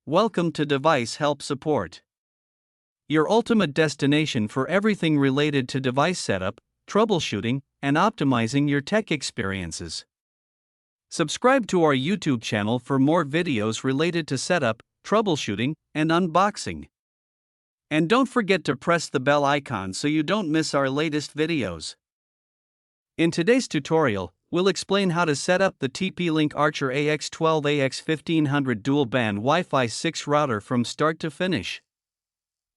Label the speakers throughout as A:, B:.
A: Welcome to Device Help Support, your ultimate destination for everything related to device setup, troubleshooting, and optimizing your tech experiences. Subscribe to our YouTube channel for more videos related to setup, troubleshooting, and unboxing. And don't forget to press the bell icon so you don't miss our latest videos. In today's tutorial, we'll explain how to set up the TP-Link Archer AX12 AX1500 dual-band Wi-Fi 6 router from start to finish.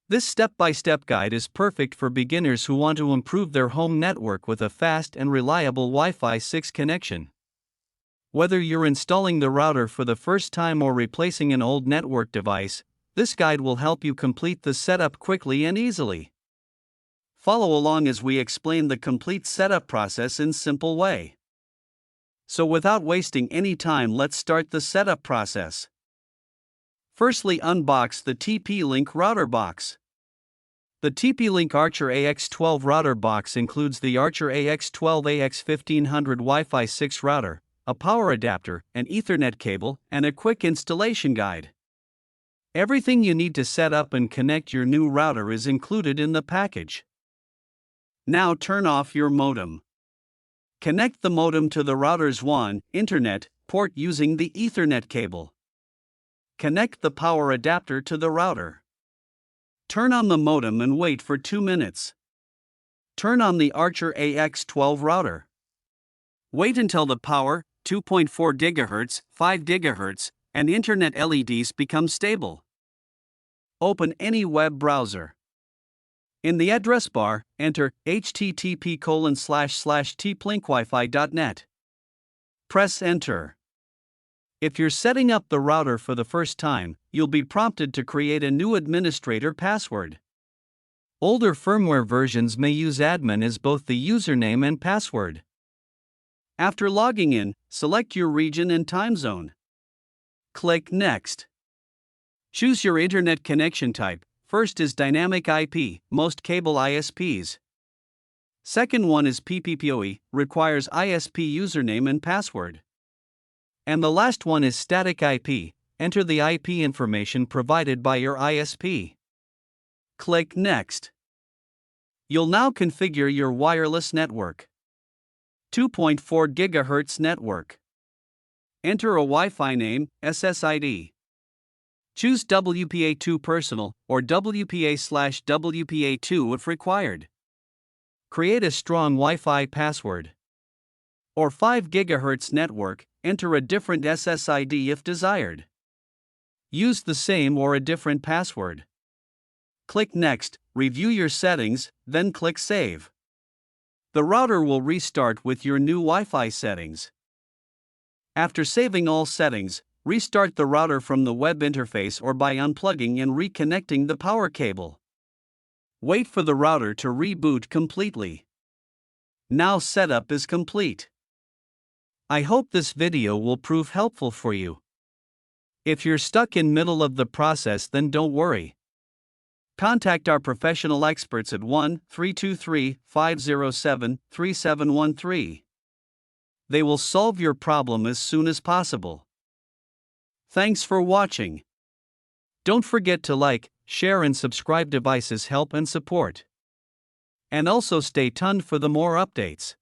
A: This step-by-step guide is perfect for beginners who want to improve their home network with a fast and reliable Wi-Fi 6 connection. Whether you're installing the router for the first time or replacing an old network device, this guide will help you complete the setup quickly and easily. Follow along as we explain the complete setup process in a simple way. So without wasting any time, let's start the setup process. Firstly, unbox the TP-Link router box. The TP-Link Archer AX12 router box includes the Archer AX12 AX1500 Wi-Fi 6 router, a power adapter, an Ethernet cable, and a quick installation guide. Everything you need to set up and connect your new router is included in the package. Now turn off your modem. Connect the modem to the router's WAN internet port using the Ethernet cable. Connect the power adapter to the router. Turn on the modem and wait for 2 minutes. Turn on the Archer AX12 router. Wait until the power, 2.4 GHz, 5 GHz, and internet LEDs become stable. Open any web browser. In the address bar, enter http://tplinkwifi.net. Press Enter. If you're setting up the router for the first time, you'll be prompted to create a new administrator password. Older firmware versions may use admin as both the username and password. After logging in, select your region and time zone. Click Next. Choose your internet connection type. First is dynamic IP, most cable ISPs. Second one is PPPoE, requires ISP username and password. And the last one is static IP, enter the IP information provided by your ISP. Click Next. You'll now configure your wireless network. 2.4 GHz network. Enter a Wi-Fi name, SSID. Choose WPA2 Personal or WPA/WPA2 if required. Create a strong Wi-Fi password. Or 5 GHz network, enter a different SSID if desired. Use the same or a different password. Click Next, review your settings, then click Save. The router will restart with your new Wi-Fi settings. After saving all settings, restart the router from the web interface or by unplugging and reconnecting the power cable. Wait for the router to reboot completely. Now setup is complete. I hope this video will prove helpful for you. If you're stuck in middle of the process, then don't worry. Contact our professional experts at 1-323-507-3713. They will solve your problem as soon as possible. Thanks for watching. Don't forget to like, share and subscribe. Devices Help and Support. And also stay tuned for the more updates.